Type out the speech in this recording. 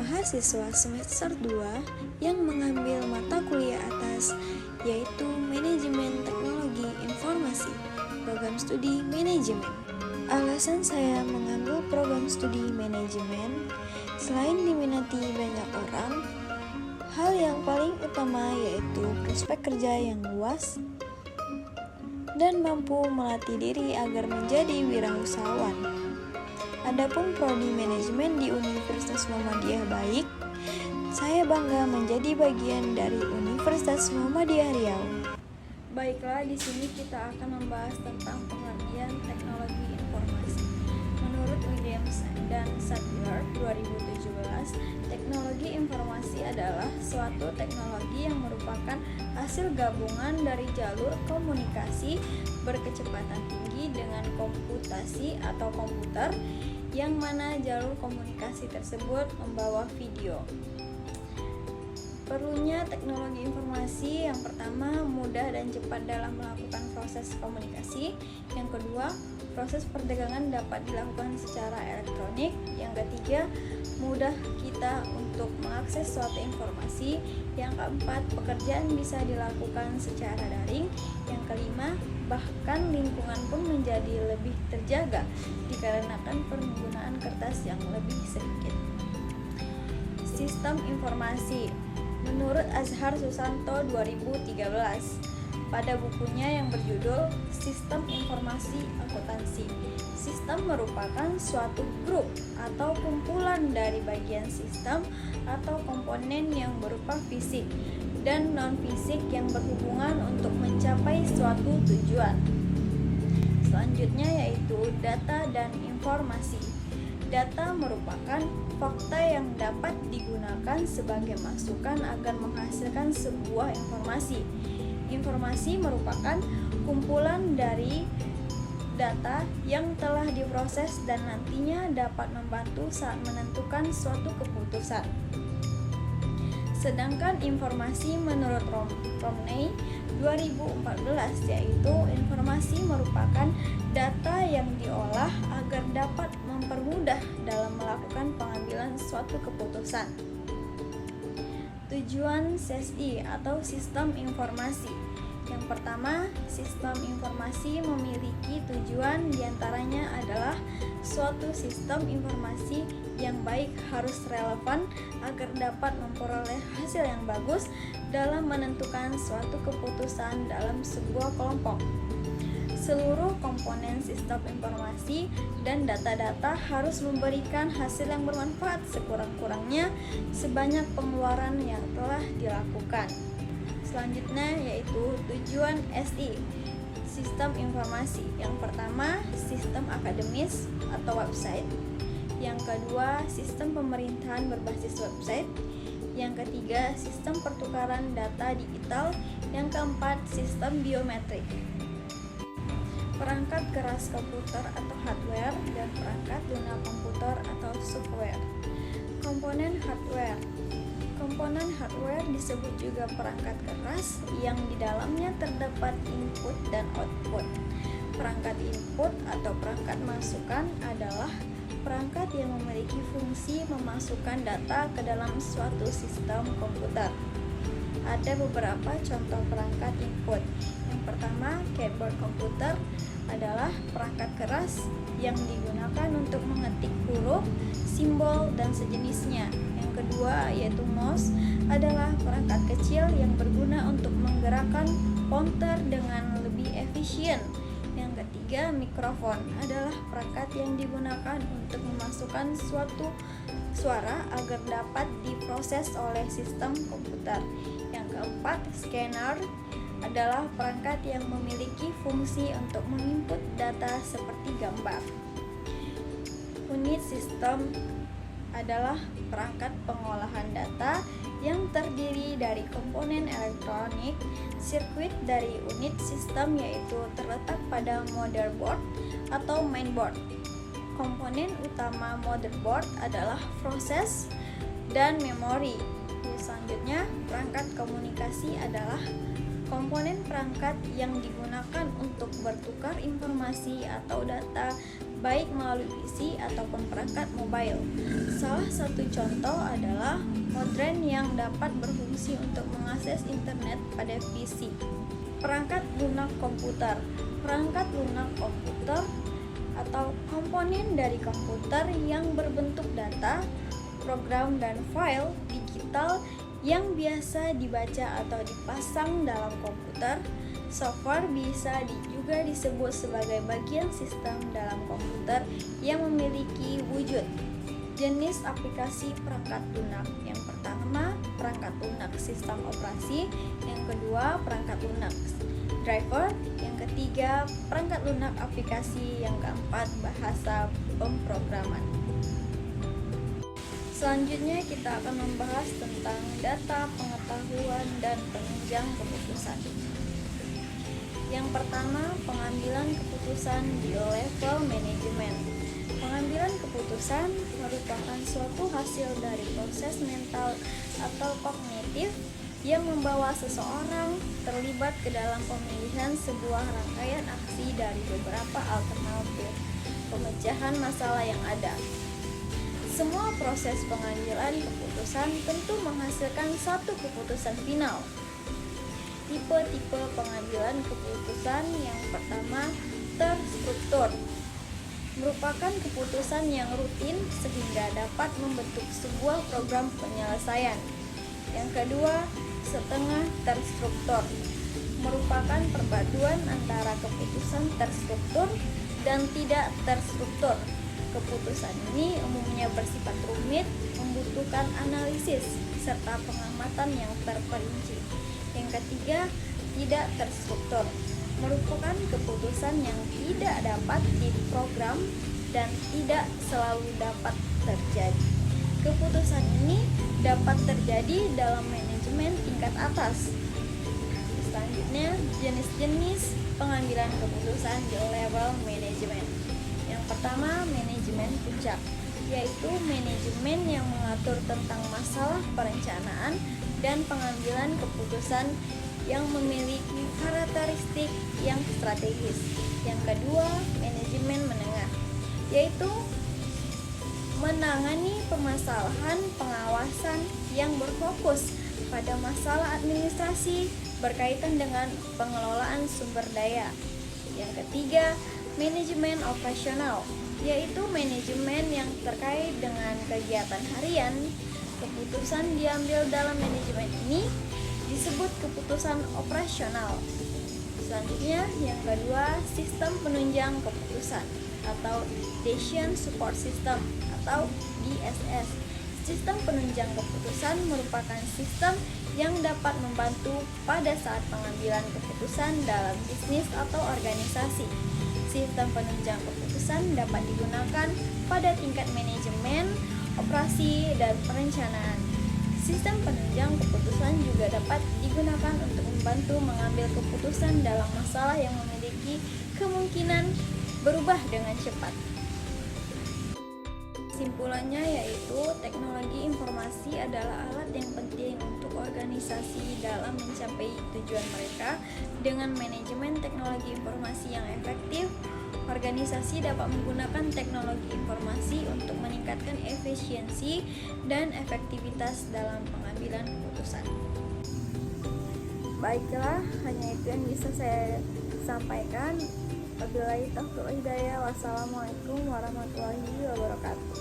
mahasiswa semester 2 yang mengambil mata kuliah atas yaitu Manajemen Teknologi Informasi, program studi manajemen. Alasan saya mengambil program studi manajemen, selain diminati banyak orang, hal yang paling utama yaitu prospek kerja yang luas dan mampu melatih diri agar menjadi wirausahawan. Adapun prodi manajemen di Universitas Muhammadiyah baik, saya bangga menjadi bagian dari Universitas Muhammadiyah Riau. Baiklah, di sini kita akan membahas tentang pengertian teknologi informasi. Menurut Williams dan Sadler 2017, teknologi informasi adalah suatu teknologi yang merupakan hasil gabungan dari jalur komunikasi berkecepatan tinggi dengan komputasi atau komputer, yang mana jalur komunikasi tersebut membawa video. Perlunya teknologi informasi, yang pertama, mudah dan cepat dalam melakukan proses komunikasi. Yang kedua, proses perdagangan dapat dilakukan secara elektronik. Yang ketiga, mudah kita untuk mengakses suatu informasi. Yang keempat, pekerjaan bisa dilakukan secara daring. Yang kelima, bahkan lingkungan pun menjadi lebih terjaga dikarenakan penggunaan kertas yang lebih sedikit. Sistem informasi. Menurut Azhar Susanto 2013, pada bukunya yang berjudul Sistem Informasi Akuntansi, sistem merupakan suatu grup atau kumpulan dari bagian sistem atau komponen yang berupa fisik dan non-fisik yang berhubungan untuk mencapai suatu tujuan. Selanjutnya yaitu data dan informasi. Data merupakan fakta yang dapat digunakan sebagai masukan agar menghasilkan sebuah informasi. Informasi merupakan kumpulan dari data yang telah diproses dan nantinya dapat membantu saat menentukan suatu keputusan. Sedangkan informasi menurut Romney 2014 yaitu informasi merupakan data yang diolah agar dapat mempermudah dalam melakukan pengambilan suatu keputusan. Tujuan SIS atau sistem informasi. Yang pertama, sistem informasi memiliki tujuan diantaranya adalah suatu sistem informasi yang baik harus relevan agar dapat memperoleh hasil yang bagus dalam menentukan suatu keputusan dalam sebuah kelompok. Seluruh komponen sistem informasi dan data-data harus memberikan hasil yang bermanfaat sekurang-kurangnya sebanyak pengeluaran yang telah dilakukan. Selanjutnya yaitu tujuan SI, sistem informasi. Yang pertama, sistem akademis atau website. Yang kedua, sistem pemerintahan berbasis website. Yang ketiga, sistem pertukaran data digital. Yang keempat, sistem biometrik. Perangkat keras komputer atau hardware dan perangkat lunak komputer atau software. Komponen hardware. Komponen hardware disebut juga perangkat keras yang di dalamnya terdapat input dan output. Perangkat input atau perangkat masukan adalah perangkat yang memiliki fungsi memasukkan data ke dalam suatu sistem komputer. Ada beberapa contoh perangkat input. Yang pertama, keyboard komputer adalah perangkat keras yang digunakan untuk mengetik huruf, simbol, dan sejenisnya. Yang kedua yaitu mouse adalah perangkat kecil yang berguna untuk menggerakkan pointer dengan lebih efisien. Yang ketiga, mikrofon adalah perangkat yang digunakan untuk memasukkan suatu suara agar dapat diproses oleh sistem komputer. Yang keempat, scanner adalah perangkat yang memiliki fungsi untuk menginput data seperti gambar. Unit sistem adalah perangkat pengolahan data yang terdiri dari komponen elektronik. Sirkuit dari unit sistem yaitu terletak pada motherboard atau mainboard. Komponen utama motherboard adalah proses dan memori. Selanjutnya, perangkat komunikasi adalah komponen perangkat yang digunakan untuk bertukar informasi atau data baik melalui PC ataupun perangkat mobile. Salah satu contoh adalah modem yang dapat berfungsi untuk mengakses internet pada PC. Perangkat lunak komputer. Perangkat lunak komputer atau komponen dari komputer yang berbentuk data, program, dan file digital yang biasa dibaca atau dipasang dalam komputer. Software bisa juga disebut sebagai bagian sistem dalam komputer yang memiliki wujud. Jenis aplikasi perangkat lunak. Yang pertama, perangkat lunak sistem operasi. Yang kedua, perangkat lunak driver. Yang ketiga, perangkat lunak aplikasi. Yang keempat, bahasa pemrograman. Selanjutnya kita akan membahas tentang data, pengetahuan, dan penunjang keputusan. Yang pertama, pengambilan keputusan di level manajemen. Pengambilan keputusan merupakan suatu hasil dari proses mental atau kognitif yang membawa seseorang terlibat ke dalam pemilihan sebuah rangkaian aksi dari beberapa alternatif pemecahan masalah yang ada. Semua proses pengambilan keputusan tentu menghasilkan satu keputusan final. Tipe-tipe pengambilan keputusan. Yang pertama, terstruktur. Merupakan keputusan yang rutin sehingga dapat membentuk sebuah program penyelesaian. Yang kedua, setengah terstruktur. Merupakan perpaduan antara keputusan terstruktur dan tidak terstruktur. Keputusan ini umumnya bersifat rumit, membutuhkan analisis serta pengamatan yang terperinci. Yang ketiga, tidak terstruktur. Merupakan keputusan yang tidak dapat diprogram dan tidak selalu dapat terjadi. Keputusan ini dapat terjadi dalam manajemen tingkat atas. Selanjutnya, jenis-jenis pengambilan keputusan di level manajemen. Yang pertama, manajemen puncak, yaitu manajemen yang mengatur tentang masalah perencanaan dan pengambilan keputusan yang memiliki karakteristik yang strategis. Yang kedua, manajemen menengah, yaitu menangani permasalahan pengawasan yang berfokus pada masalah administrasi berkaitan dengan pengelolaan sumber daya. Yang ketiga, manajemen operasional, yaitu manajemen yang terkait dengan kegiatan harian. Keputusan diambil dalam manajemen ini disebut keputusan operasional. Selanjutnya, yang kedua, sistem penunjang keputusan atau Decision Support System atau DSS. Sistem penunjang keputusan merupakan sistem yang dapat membantu pada saat pengambilan keputusan dalam bisnis atau organisasi. Sistem penunjang keputusan dapat digunakan pada tingkat manajemen, operasi, dan perencanaan. Sistem penunjang keputusan juga dapat digunakan untuk membantu mengambil keputusan dalam masalah yang memiliki kemungkinan berubah dengan cepat. Kesimpulannya yaitu teknologi informasi adalah alat yang penting untuk organisasi dalam mencapai tujuan mereka. Dengan manajemen teknologi informasi yang efektif, organisasi dapat menggunakan teknologi informasi untuk meningkatkan efisiensi dan efektivitas dalam pengambilan keputusan. Baiklah, hanya itu yang bisa saya sampaikan. Wabillahi taufiq wal hidayah. Wassalamualaikum warahmatullahi wabarakatuh.